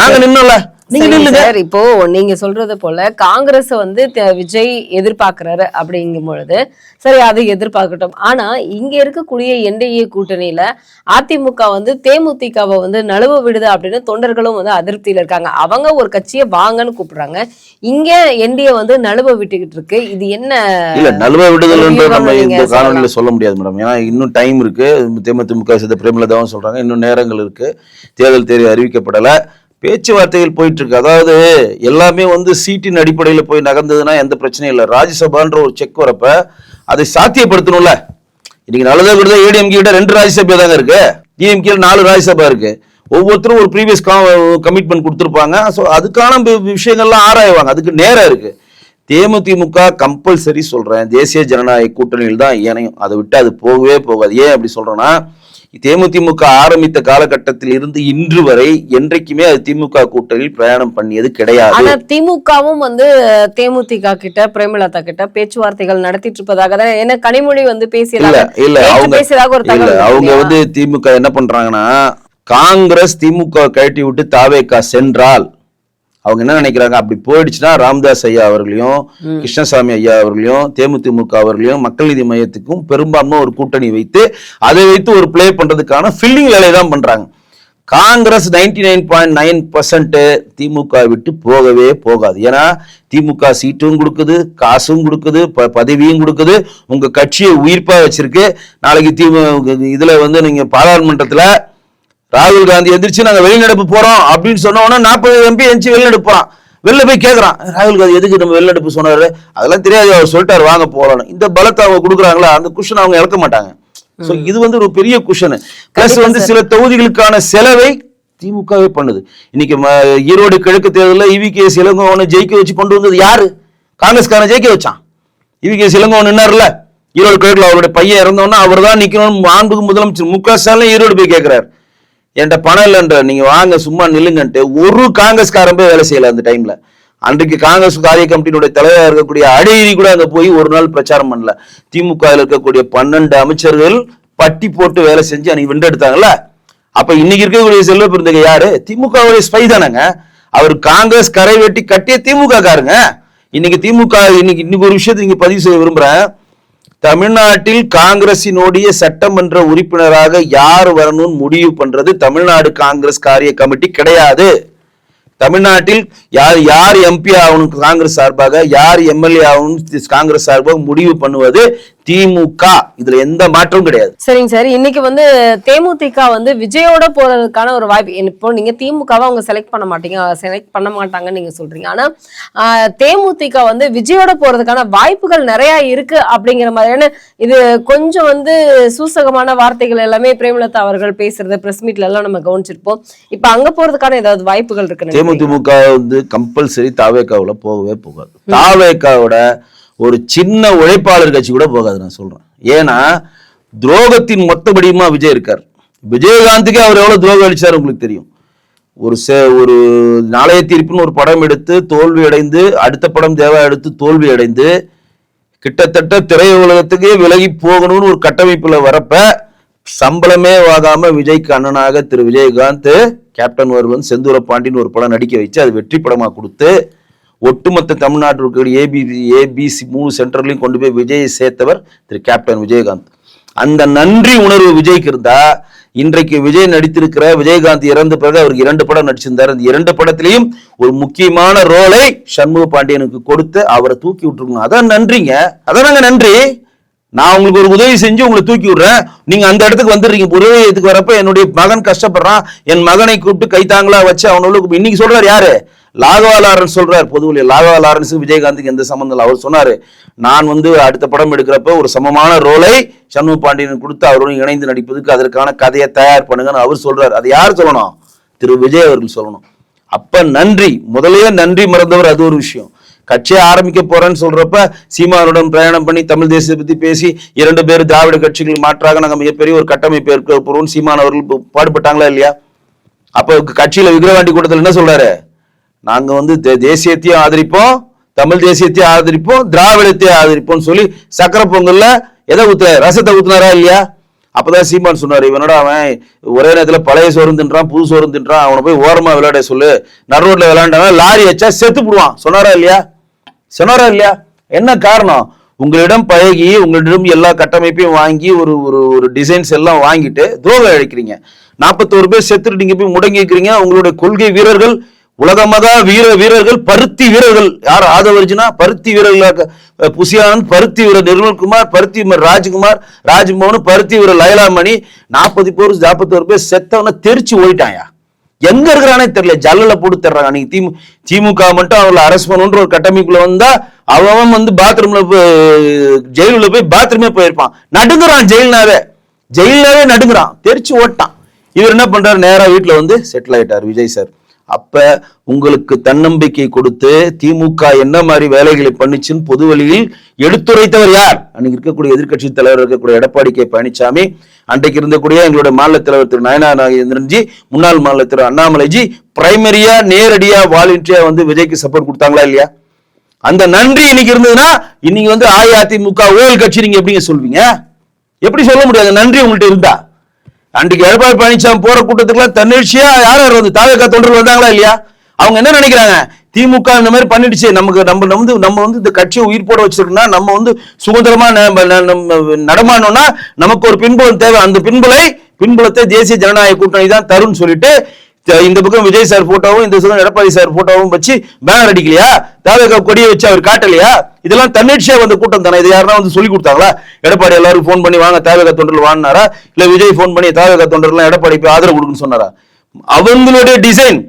Speaker 1: நாங்க நின்னோம்ல,
Speaker 2: சார், இப்போ நீங்க சொல்றது போல காங்கிரஸ் வந்து விஜய் எதிர்பார்க்கிறாரு அப்படிங்கும் பொழுது சரி, அதை எதிர்பார்க்கட்டும். ஆனா இங்க இருக்கக்கூடிய என்டிஏ கூட்டணியில அதிமுக வந்து தேமுதிகவை வந்து நழுவ விடுது அப்படின்னு தொண்டர்களும் வந்து அதிருப்தியில இருக்காங்க. அவங்க ஒரு கட்சியை வாங்கன்னு கூப்பிடுறாங்க, இங்க என்டிஏ வந்து நழுவ விட்டுக்கிட்டு இருக்கு. இது என்ன
Speaker 1: இல்ல நழுவ விடுதல் நம்ம இந்த காணொலியில சொல்ல முடியாது மேடம். ஏன்னா இன்னும் டைம் இருக்கு. தேமுதிக பிரேமலதாவும் சொல்றாங்க இன்னும் நேரங்கள் இருக்கு, தேர்தல் தேதி அறிவிக்கப்படல, பேச்சுவார்த்தைகள் போயிட்டு இருக்கு. அதாவது எல்லாமே வந்து சீட்டின் அடிப்படையில் போய் நகர்ந்ததுன்னா எந்த பிரச்சனையும் இல்லை. ராஜ்யசபான்ற ஒரு செக் வரப்ப அதை சாத்தியப்படுத்தணும்ல. இன்னைக்கு நல்லதா விடுதா ஏடிஎம்கே கிட்ட 2 ராஜ்யசபா தாங்க இருக்கு, டிஎம்கே 4 ராஜ்யசபா இருக்கு. ஒவ்வொருத்தரும் ஒரு ப்ரீவியஸ் கமிட்மெண்ட் கொடுத்துருப்பாங்க. ஸோ அதுக்கான விஷயங்கள்லாம் ஆராய்வாங்க, அதுக்கு நேரம் இருக்கு. தேமுதிக கம்பல்சரி சொல்றேன் தேசிய ஜனநாயக கூட்டணியில் தான் இணையும், அதை விட்டு அது போகவே போகாது. ஏன் அப்படி சொல்றேன்னா, தேமுதிக ஆரம்பித்த காலகட்டத்தில் இருந்து இன்று வரை என்றைக்குமே அது திமுக கூட்டணியில் பிரயாணம் பண்ணியது கிடையாது.
Speaker 2: ஆனா திமுகவும் வந்து தேமுதிக கிட்ட பிரேமலதா கிட்ட பேச்சுவார்த்தைகள் நடத்திட்டு இருப்பதாக தான் என்ன கனிமொழி வந்து பேசியதாக ஒரு தகவல்.
Speaker 1: அவங்க வந்து திமுக என்ன பண்றாங்கன்னா, காங்கிரஸ் திமுக கழட்டி விட்டு தாவேகா சென்றால் அவங்க என்ன நினைக்கிறாங்க, அப்படி போயிடுச்சுன்னா ராமதாஸ் ஐயா அவர்களையும் கிருஷ்ணசாமி ஐயா அவர்களையும் தேமுதிக அவர்களையும் மக்கள் நீதி மையத்துக்கும் பெரும்பான்மை ஒரு கூட்டணி வைத்து அதை வைத்து ஒரு பிளே பண்றதுக்கான ஃபில்லிங் வேலையை தான் பண்றாங்க. காங்கிரஸ் 99.9% திமுக விட்டு போகவே போகாது. ஏன்னா திமுக சீட்டும் கொடுக்குது, காசும் கொடுக்குது, பதவியும் கொடுக்குது, உங்க கட்சியை உயிர்ப்பா வச்சிருக்கு. நாளைக்கு இதுல வந்து நீங்க பாராளுமன்றத்துல ராகுல் காந்தி எந்திரிச்சு நாங்க வெளிநடப்பு போறோம் அப்படின்னு சொன்னோம்னா 40 MP எந்திரிச்சு வெளிநடப்பு போறான். வெளில போய் கேட்கறான், ராகுல் காந்தி எதுக்கு நம்ம வெளிநடப்பு சொன்னாரு, அதெல்லாம் தெரியாது, அவர் சொல்லிட்டாரு வாங்க போகலாம். இந்த பலத்தை அவங்க கொடுக்குறாங்களா, அந்த குஷன் அவங்க இழக்க மாட்டாங்க. சோ இது வந்து ஒரு பெரிய குஷன். பிளஸ் வந்து சில தொகுதிகளுக்கான செலவை திமுகவே பண்ணுது. இன்னைக்கு ஈரோடு கிழக்கு தேர்தலில் EVKS இளங்கோவனை ஜெயிக்க வச்சு கொண்டு வந்தது யாரு? காங்கிரஸ்காரன் ஜெயிக்க வச்சான். EVKS இளங்கோவன் நின்னார்ல ஈரோடு கிழக்குல, அவருடைய பையன் இறந்தோன்னா அவர் தான் நிக்கணும். மாண்புக்கு முதலமைச்சர் MK ஸ்டாலின் ஈரோடு போய் கேட்கிறாரு, என்கிட்ட பணம் இல்லைன்ற, நீங்க வாங்க சும்மா நில்லுங்கன்ட்டு. ஒரு காங்கிரஸ்காரன் போய் வேலை செய்யல அந்த டைம்ல. அன்றைக்கு காங்கிரஸ் காரிய கமிட்டியினுடைய தலைவராக இருக்கக்கூடிய அடியேறி கூட அங்க போய் ஒரு நாள் பிரச்சாரம் பண்ணல. திமுக இருக்கக்கூடிய 12 அமைச்சர்கள் பட்டி போட்டு வேலை செஞ்சு அன்னைக்கு வென்றெடுத்தாங்கல்ல. அப்ப இன்னைக்கு இருக்கக்கூடிய செல்வ பெருந்தகை யாரு? திமுகவுடைய ஸ்பை தானங்க. அவர் காங்கிரஸ் கரை வெட்டி கட்டிய திமுக காருங்க. இன்னைக்கு திமுக இன்னைக்கு ஒரு விஷயத்தை நீங்க பதிவு செய்ய விரும்புறேன். தமிழ்நாட்டில் காங்கிரசினுடைய சட்டமன்ற உறுப்பினராக யார் வரணும்னு முடிவு பண்றது தமிழ்நாடு காங்கிரஸ் காரிய கமிட்டி கிடையாது. தமிழ்நாட்டில் யார் எம்பி ஆகணும் காங்கிரஸ் சார்பாக, யார் எம்எல்ஏ ஆகணும் காங்கிரஸ் சார்பாக முடிவு பண்ணுவது திமுக. இதுல எந்த மாற்றமும் கிடையாது.
Speaker 2: சரிங்க சார், இன்னைக்கு வந்து தேமுதிக வந்து விஜயோட போறதுக்கான ஒரு வாய்ப்பு. இப்போ நீங்க திமுகவை அவங்க செலக்ட் பண்ண மாட்டாங்கன்னு நீங்க சொல்றீங்க. ஆனா தேமுதிக வந்து விஜயோட போறதுக்கான வாய்ப்புகள் நிறைய இருக்கு அப்படிங்கிற மாதிரியான இது கொஞ்சம் வந்து சூசகமான வார்த்தைகள் எல்லாமே பிரேமலதா அவர்கள் பேசுறது பிரஸ் மீட்ல எல்லாம் நம்ம கவனிச்சிருப்போம். இப்ப அங்க போறதுக்கான ஏதாவது வாய்ப்புகள் இருக்கு?
Speaker 1: தேமுதிக வந்து கம்பல்சரி தாவேகாவுல போகவே போகாது. தாவேகாவோட ஒரு சின்ன உழைப்பாளர் கட்சி கூட போகாது நான் சொல்றேன். ஏன்னா துரோகத்தின் மொத்தபடியுமா விஜய் இருக்கார். விஜயகாந்துக்கு அவர் எவ்வளவு துரோகம் அளிச்சார் உங்களுக்கு தெரியும். ஒரு நாளைய தீர்ப்புன்னு ஒரு படம் எடுத்து தோல்வி அடைந்து, அடுத்த படம் தேவா எடுத்து தோல்வி அடைந்து, கிட்டத்தட்ட திரையுலகத்துக்கே விலகி போகணும்னு ஒரு கட்டமைப்புல வரப்ப சம்பளமே வாங்காம விஜய்க்கு அண்ணனாக திரு விஜயகாந்த் கேப்டன் வருவன் செந்தூர பாண்டின்னு ஒரு படம் நடிக்க வச்சு அது வெற்றி படமா கொடுத்து ஒட்டுமொத்த தமிழ்நாட்டில் இருக்கக்கூடிய ஏபிசி 3 சென்டர்லையும் கொண்டு போய் விஜயை சேர்த்தவர் திரு கேப்டன் விஜயகாந்த். அந்த நன்றி உணர்வு விஜய்க்கு இருந்தா இன்றைக்கு விஜய் நடித்திருக்கிற விஜயகாந்த் இறந்த பிறகு அவருக்கு 2 படம் நடிச்சிருந்தார். அந்த 2 படத்திலையும் ஒரு முக்கியமான ரோலை சண்முக பாண்டியனுக்கு கொடுத்து அவரை தூக்கி விட்டுருக்கணும். அதான் நன்றிங்க, அதான் நன்றி. நான் உங்களுக்கு ஒரு உதவி செஞ்சு உங்களை தூக்கி விடுறேன், நீங்க அந்த இடத்துக்கு வந்துடுறீங்க. உதவியத்துக்கு வரப்ப என்னுடைய மகன் கஷ்டப்படுறான், என் மகனை கூப்பிட்டு கைத்தாங்களா வச்சு அவனுக்கு இன்னைக்கு சொல்றாரு யாரு? லாகவா லாரன்ஸ் சொல்றாரு. பொதுவில் லாகவா லாரன்ஸுக்கு விஜயகாந்துக்கு எந்த சம்பந்தம் இல்லை. அவர் சொன்னாரு, நான் வந்து அடுத்த படம் எடுக்கிறப்ப ஒரு சமமான ரோலை சண்முக பாண்டியனுக்கு கொடுத்து அவருடன் இணைந்து நடிப்பதுக்கு அதற்கான கதையை தயார் பண்ணுங்கன்னு அவர் சொல்றாரு. அது யார் சொல்லணும்? திரு விஜய் அவர்கள் சொல்லணும். அப்ப நன்றி, முதலே நன்றி மறந்தவர் அது ஒரு விஷயம். கட்சியை ஆரம்பிக்க போறேன்னு சொல்றப்ப சீமானுடன் பிரயாணம் பண்ணி தமிழ் தேசியத்தை பத்தி பேசி 2 பேர் திராவிட கட்சிகள் மாற்றாக நாங்க மிகப்பெரிய ஒரு கட்டமைப்பு ஏற்க போறோம் சீமான் அவர்கள் பாடுபட்டாங்களா இல்லையா? அப்ப கட்சியில விக்கிரவாண்டி கூட்டத்தில் என்ன சொல்றாரு? நாங்க வந்து தேசியத்தையும் ஆதரிப்போம், தமிழ் தேசியத்தையும் ஆதரிப்போம், திராவிடத்தையும் ஆதரிப்போம்னு சொல்லி சக்கரை பொங்கல்ல எதை ஊத்துறாரு? ரசத்தை ஊத்துனாரா இல்லையா? அப்பதான் சீமான் சொன்னாரு, இவனோட அவன் ஒரே நேரத்துல பழைய சோறு தின்றான், புது சோறு தின்றான், அவனை போய் ஓரமா விளையாட சொல்லு, நடுரோட்ல விளையாண்டானா லாரி வச்சா செத்து போடுவான். சொன்னாரா இல்லையா? என்ன காரணம்? உங்களிடம் பழகி, உங்களிடம் எல்லா கட்டமைப்பையும் வாங்கி, ஒரு ஒரு டிசைன்ஸ் எல்லாம் வாங்கிட்டு துரோகம் அழைக்கிறீங்க. 41 பேர் செத்துட்டு நீங்க போய் முடங்கி இருக்கிறீங்க. உங்களுடைய கொள்கை வீரர்கள், உலகமகா வீரர்கள், பருத்தி வீரர்கள், யார் ஆதவர்ஜுனா, பருத்தி வீரர்களாக புசியானந்த், பருத்தி வீரர் நிர்மல்குமார், பருத்தி வீரர் ராஜ்மோகன், பருத்தி வீரர் லைலாமணி, 41 பேர் செத்தவன தெரிச்சு ஓடிட்டாயா. எங்க இருக்கிறானே தெரியல, ஜல்லல போட்டு தர்றாங்க. அன்னைக்கு திமுக மட்டும் அவங்களை அரெஸ்ட் பண்ணுன்ற ஒரு கட்டமைப்புல வந்தா அவன் வந்து பாத்ரூம்ல ஜெயிலுல போய் பாத்ரூமே போயிருப்பான். நடுங்குறான், ஜெயிலாவே நடுங்குறான், தெரிச்சு ஓட்டான். இவர் என்ன பண்றாரு, நேரா வீட்டுல வந்து செட்டில் ஆயிட்டார் விஜய் சார். அப்ப உங்களுக்கு தன்னம்பிக்கை கொடுத்து திமுக என்ன மாதிரி வேலைகளை பண்ணிச்சுன்னு பொது வழியில் எடுத்துரைத்தவர் யார்? அன்னைக்கு இருக்கக்கூடிய எதிர்கட்சி தலைவர் இருக்கக்கூடிய எடப்பாடி கே பழனிசாமி, அன்றைக்கு இருந்தக்கூடிய எங்களுடைய மாநில தலைவர் திரு நயனா நாகேந்திரன்ஜி, முன்னாள் மாநில திரு அண்ணாமலைஜி பிரைமரியா நேரடியா வாலண்டியா வந்து விஜய்க்கு சப்போர்ட் கொடுத்தாங்களா இல்லையா? அந்த நன்றி இன்னைக்கு இருந்ததுன்னா இன்னைக்கு வந்து அஇஅதிமுக ஊழல் கட்சி நீங்க எப்படிங்க சொல்வீங்க? எப்படி சொல்ல முடியாது நன்றி உங்கள்கிட்ட இருந்தா? அன்றைக்கு எடப்பாடி பழனிசாமி போற கூட்டத்துக்குலாம் தன்னிச்சையா யார் வந்து தாவேகா தொண்டர்கள் வந்தாங்களா இல்லையா? அவங்க என்ன நினைக்கிறாங்க, திமுக இந்த மாதிரி பண்ணிடுச்சு, நம்ம வந்து இந்த கட்சியை உயிர் போட வச்சிருக்கோம்னா, நம்ம வந்து சுதந்திரமா நடமானோம்னா நமக்கு ஒரு பின்புலம் தேவை. அந்த பின்புலத்தை தேசிய ஜனநாயக கூட்டணி தான் தரும்னு சொல்லிட்டு இந்த பக்கம் விஜய் சார் போட்டோவும் இந்த பக்கம் எடப்பாடி சார் போட்டோவும் வச்சு பேனர் அடிக்கலையா? தாவேகா கொடியை வச்சு அவர் காட்டலையா? இதெல்லாம் தன்னிச்சையா வந்த கூட்டம் தானே. இது யாருன்னா வந்து சொல்லி கொடுத்தாங்களா? எடப்பாடி எல்லாரும் போன் பண்ணி வாங்க தாவேகா தொண்டர்கள் வாங்கினாரா? இல்ல விஜய் போன் பண்ணி தாவேகா தொண்டர்கள் எடப்பாடி போய் ஆதரவு கொடுக்குன்னு சொன்னாரா? அவங்களுடைய டிசைன்,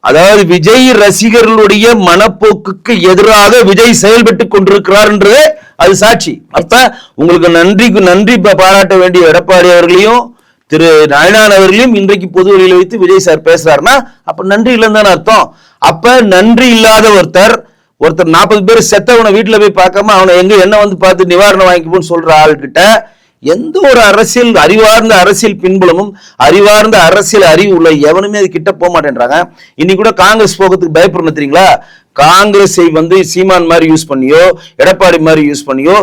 Speaker 1: அதாவது விஜய் ரசிகர்களுடைய மனப்போக்குக்கு எதிராக விஜய் செயல்பட்டு கொண்டிருக்கிறார் என்றது அது சாட்சி. அப்ப உங்களுக்கு நன்றி பாராட்ட வேண்டிய எடப்பாடி அவர்களையும் திரு நாயனான் அவர்களையும் இன்றைக்கு பொது வழியில் வைத்து விஜய் சார் பேசுறாருன்னா அப்ப நன்றி இல்லைன்னு தானே அர்த்தம். அப்ப நன்றி இல்லாத ஒருத்தர் 40 பேர் செத்தவனை வீட்டுல போய் பார்க்காம அவனை என்ன வந்து பார்த்து நிவாரணம் வாங்கிப்போன்னு சொல்ற ஆள்கிட்ட எந்த ஒரு அறிவார்ந்த அரசியல் பின்புலமும் அறிவார்ந்த அரசியல் அறிவு உள்ள எவனுமே அது கிட்ட போக மாட்டேன்றாங்க. இன்னைக்கு கூட காங்கிரஸ் போகிறதுக்கு பயப்படணும் தெரியுங்களா? காங்கிரஸை வந்து சீமான் மாதிரி யூஸ் பண்ணியோ எடப்பாடி மாதிரி யூஸ் பண்ணியோ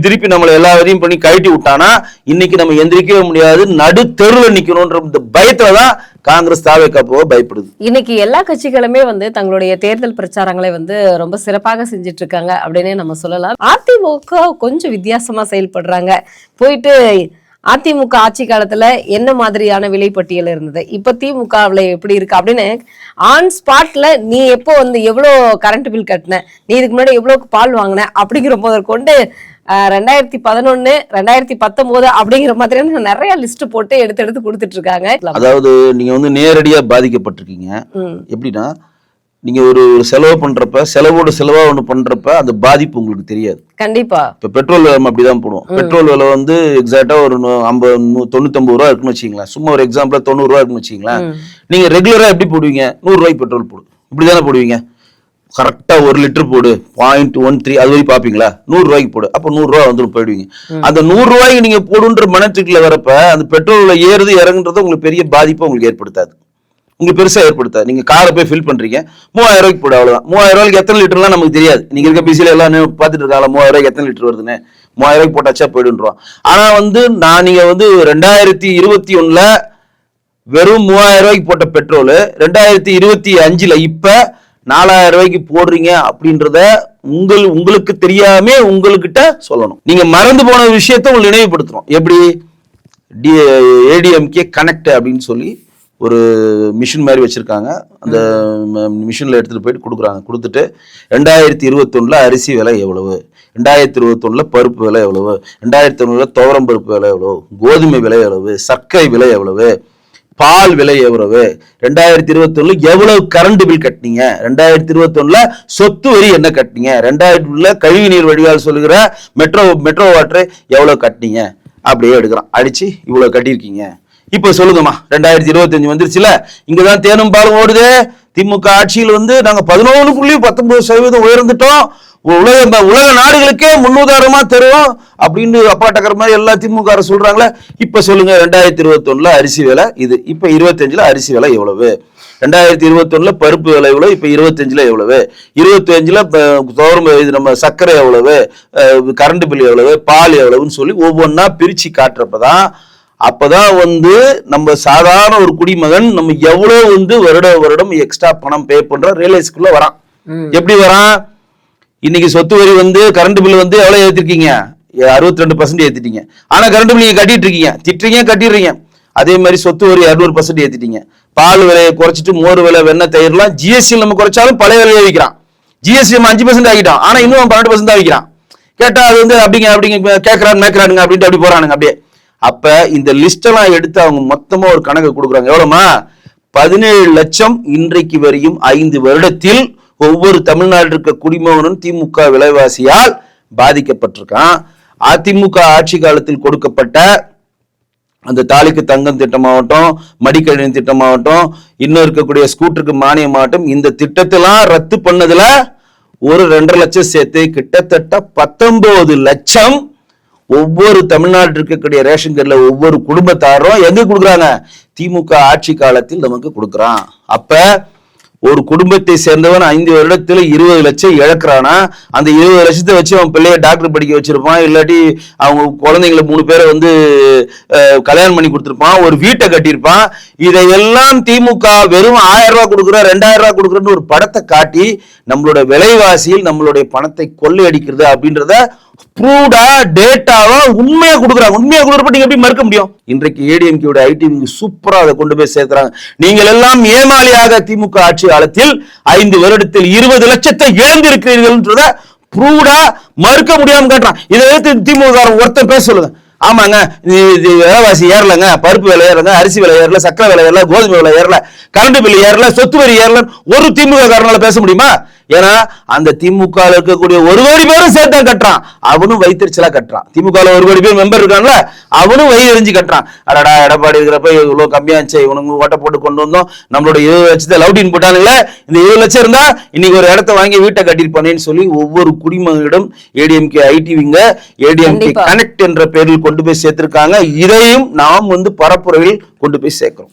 Speaker 1: திருப்பி நம்மளை எல்லா வரையும் பண்ணி கழட்டி விட்டானா இன்னைக்கு நம்ம எந்திரிக்கவே முடியாது, நடு தெருவில் நிக்கணும்ன்ற இந்த பயத்துலதான் காங்கிரஸ் தாவேகா போக பயப்படுது.
Speaker 2: இன்னைக்கு எல்லா கட்சிகளுமே வந்து தங்களுடைய தேர்தல் பிரச்சாரங்களை வந்து ரொம்ப சிறப்பாக செஞ்சுட்டு இருக்காங்க அப்படின்னே நம்ம சொல்லலாம். அதிமுக கொஞ்சம் வித்தியாசமா செயல்படுறாங்க. போயிட்டு அதிமுக ஆட்சி காலத்துல என்ன மாதிரியான விலைப்பட்டியல் இருந்தது, இப்ப திமுகவுல எப்படி இருக்கு அப்படின்னு ஆன் ஸ்பாட்ல நீ எப்போ வந்து எவ்வளவு கரண்ட் பில் கட்டின, நீ இதுக்கு முன்னாடி எவ்வளவு பால் வாங்கின அப்படிங்கிற போத கொண்டு 2011 2019 அப்படிங்கிற மாதிரியான நிறைய லிஸ்ட் போட்டு எடுத்து கொடுத்துட்டு இருக்காங்க.
Speaker 1: அதாவது நீங்க வந்து நேரடியா பாதிக்கப்பட்டிருக்கீங்க. எப்படின்னா நீங்க ஒரு செலவு பண்றப்ப செலவா ஒண்ணு பண்றப்ப அந்த பாதிப்பு உங்களுக்கு தெரியாது.
Speaker 2: கண்டிப்பா
Speaker 1: இப்ப பெட்ரோல் விலை அப்படிதான் போடுவோம். பெட்ரோல் விலை வந்து எக்ஸாக்டா ஒரு 99 ரூபா இருக்குன்னு வச்சுங்களேன். சும்மா ஒரு எக்ஸாம்பிளா 90 ரூபா இருக்குன்னு வச்சுங்களேன். நீங்க ரெகுலரா எப்படி போடுவீங்க? 100 ரூபாய்க்கு பெட்ரோல் போடு, இப்படிதானே போடுவீங்க. கரெக்டா 1 லிட்டர் போடு 0.13 அது வரை பாப்பீங்களா? 100 ரூபாய்க்கு போடு, அப்ப 100 ரூபாய் வந்து போயிடுவீங்க. அந்த 100 ரூபாய்க்கு நீங்க போடுன்ற மனத்துக்குள்ள வரப்ப அந்த பெட்ரோல் ஏறுது இறங்குன்றது உங்களுக்கு பெரிய பாதிப்பை உங்களுக்கு ஏற்படுத்தாது, உங்களுக்கு பெருசா ஏற்படுத்தாது. நீங்க காரை போய் ஃபில் பண்றீங்க 3000 ரூபாய்க்கு போடு, அவ்வளவுதான். 3000 ரூபாய்க்கு எத்தனை லிட்டர்லாம் நமக்கு தெரியாது. நீங்க இருக்க பிசில எல்லாம் பாத்துட்டு இருக்காங்க 3000 ரூபாய்க்கு எத்தனை லிட்டர் வருதுன்னு. 3000 ரூபாய்க்கு போட்டாச்சா போயிடுன்றோம். ஆனா வந்து நீங்க வந்து 2021 வெறும் 3000 ரூபாய்க்கு போட்ட பெட்ரோல் 2025 இப்ப 4000 ரூபாய்க்கு போடுறீங்க அப்படின்றத உங்களுக்கு தெரியாம உங்ககிட்ட சொல்லணும். நீங்க மறந்து போன விஷயத்த உங்களுக்கு நினைவுபடுத்துறோம். எப்படி ஏடிஎம்கே கனெக்ட் அப்படின்னு சொல்லி ஒரு மிஷின் மாதிரி வச்சிருக்காங்க. அந்த மிஷின்ல எடுத்துட்டு போயிட்டு கொடுக்குறாங்க. கொடுத்துட்டு 2021 அரிசி விலை எவ்வளவு, 2021 பருப்பு விலை எவ்வளவு, 2021 துவரம் பருப்பு விலை எவ்வளவு, கோதுமை விலை எவ்வளவு, சர்க்கரை விலை எவ்வளவு, பால் விலை எவ்வளவு, 2021 எவ்வளவு கரண்ட் பில் கட்டினீங்க, 2021 சொத்து வரி என்ன கட்டினீங்க, 2021 கழிவு நீர் வடிகால் சொல்லுகிற மெட்ரோ வாட்டர் எவ்வளவு கட்டினீங்க, அப்படியே எடுக்கிறான். அடிச்சு இவ்வளவு கட்டியிருக்கீங்க. இப்ப சொல்லுங்கம்மா 2025 வந்துருச்சுல, இங்கதான் தேனும் பாலும் ஓடுது. திமுக ஆட்சியில் வந்து நாங்க 11.19% உயர்ந்துட்டோம், உலக நாடுகளுக்கே முன்னுதாரணமா தருவோம் அப்படின்னு அப்பாட்டக்கிற மாதிரி எல்லா திமுக சொல்றாங்களே. இப்ப சொல்லுங்க 2021 அரிசி விலை இது, இப்ப 25 அரிசி விலை எவ்வளவு, 2021 பருப்பு விலை எவ்வளவு, இப்ப 25 எவ்வளவு, 25 நம்ம சர்க்கரை எவ்வளவு, கரண்ட் பில் எவ்வளவு, பால் எவ்வளவுன்னு சொல்லி ஒவ்வொன்னா பிரிச்சு காட்டுறப்பதான் அப்பதான் வந்து நம்ம சாதாரண ஒரு குடிமகன் நம்ம எவ்வளவு வந்து வருடம் எக்ஸ்ட்ரா பணம் பே பண்றோம் ரியலைஸ்க்குள்ள வரான். எப்படி வரான்? இன்னைக்கு சொத்து வரி வந்து கரண்ட் பில் வந்து எவ்வளவு ஏத்திருக்கீங்க? 62% ஏத்திட்டீங்க. ஆனா கரண்ட் பில் நீங்க கட்டிட்டு இருக்கீங்க, திட்டுறீங்க, கட்டிடுறீங்க. அதே மாதிரி சொத்து வரி 200% ஏத்திட்டீங்க. பால் விலையை குறைச்சிட்டு மோர் விலை, வெண்ணெய், தயிர்லாம் ஜிஎஸ்டி நம்ம குறைச்சாலும் பழைய விலையை விற்கிறான். ஜிஎஸ்டி 5% ஆகிட்டான், ஆனா இன்னும் 12% தான் விற்கிறான். கேட்டா அது வந்து அப்படிங்க கேட்கறான் மேற்கிறானுங்க அப்படின்ட்டு அப்படி போறானுங்க அப்படியே. அப்ப இந்த லிஸ்ட் எல்லாம் எடுத்து அவங்க மொத்தமா ஒரு கணக்கு கொடுக்குறாங்க. எவ்வளவுமா? 17 லட்சம் இன்றைக்கு வரையும் 5 வருடத்தில் ஒவ்வொரு தமிழ்நாடு இருக்க குடிமகனும் திமுக விலைவாசியால் பாதிக்கப்பட்டிருக்கான். அதிமுக ஆட்சி காலத்தில் கொடுக்கப்பட்ட அந்த தாலிக்கு தங்கம் திட்டமாகட்டும், மடிக்கணினி திட்டமாகட்டும், இன்னும் இருக்கக்கூடிய ஸ்கூட்டருக்கு மானியமாகட்டும், இந்த திட்டத்தெல்லாம் ரத்து பண்ணதுல ஒரு 2.5 லட்சம் சேர்த்து கிட்டத்தட்ட 19 லட்சம் ஒவ்வொரு தமிழ்நாட்டில் இருக்கக்கூடிய ரேஷன் கார்டுல ஒவ்வொரு குடும்பத்தாரும் எங்க கொடுக்குறாங்க? திமுக ஆட்சி காலத்தில் நமக்கு கொடுக்குறான். அப்ப ஒரு குடும்பத்தை சேர்ந்தவன் 5 வருடத்துல 20 லட்சம் இழக்கிறானா, அந்த 20 லட்சத்தை வச்சு அவன் பிள்ளைய டாக்டர் படிக்க வச்சிருப்பான், இல்லாட்டி அவங்க குழந்தைங்களை 3 பேரை வந்து கல்யாணம் பண்ணி கொடுத்துருப்பான், ஒரு வீட்டை கட்டியிருப்பான். இதையெல்லாம் திமுக வெறும் 1000 ரூபாய் கொடுக்குறோம் 2000 ரூபாய் கொடுக்குறோன்னு ஒரு படத்தை காட்டி நம்மளோட விலைவாசியில் நம்மளுடைய பணத்தை கொள்ளையடிக்கிறது அப்படின்றத ப்ரூவ்டா டேட்டாவா உண்மையா கொடுக்குறாங்க. உண்மையா கொடுக்குறப்ப நீங்க எப்படி மறுக்க முடியும்? இன்றைக்கு ஏடிஎம்கேயோட ஐடி சூப்பரா அதை கொண்டு போய் சேர்க்கிறாங்க. நீங்கள் எல்லாம் ஏமாளியாக திமுக ஆட்சி காலத்தில் 5 வருடத்தில் 20 லட்சத்தை இழந்திருக்கிறீர்கள் ப்ரூவ்டா மறுக்க முடியாம காட்டுறான். இதை எடுத்து திமுக ஒருத்தர் பேச சொல்லுங்க. ஆமாங்க, விலைவாசி ஏறலங்க, பருப்பு விலை ஏறலங்க, அரிசி விலை ஏறல, சக்கரை விலை ஏறல, கோதுமை விலை ஏறல, கரண்ட் பில் ஏறல, சொத்து வரி ஏறல ஒரு திமுக காரனால பேச முடியுமா? ஏன்னா அந்த திமுக இருக்கக்கூடிய 1 கோடி பேரும் சேர்த்தா கட்டுறான், அவனும் வயிற்றுச்சலா கட்டுறான். திமுக 1 கோடி பேர் மெம்பர் இருக்கான்ல, அவனும் வயிறு எரிஞ்சு கட்டுறான். அடடா எடப்பாடி இருக்கிறப்ப இவ்வளவு கம்மியா இருந்துச்சு, இவனுங்க ஓட்ட போட்டு கொண்டு வந்தோம், நம்மளோட 20 லட்சத்தை லவுட்டின் போட்டானுங்களே, இந்த 20 லட்சம் இருந்தா இன்னைக்கு ஒரு இடத்த வாங்கி வீட்டை கட்டிருப்பானேன்னு சொல்லி ஒவ்வொரு குடிமகனிடம் ஏடிஎம்கே ஐடிவிங்க ஏடிஎம்கே கனெக்ட் என்ற பெயரில் கொண்டு போய் சேர்த்திருக்காங்க. இதையும் நாம் வந்து பரப்புரையில் கொண்டு போய் சேர்க்கிறோம்.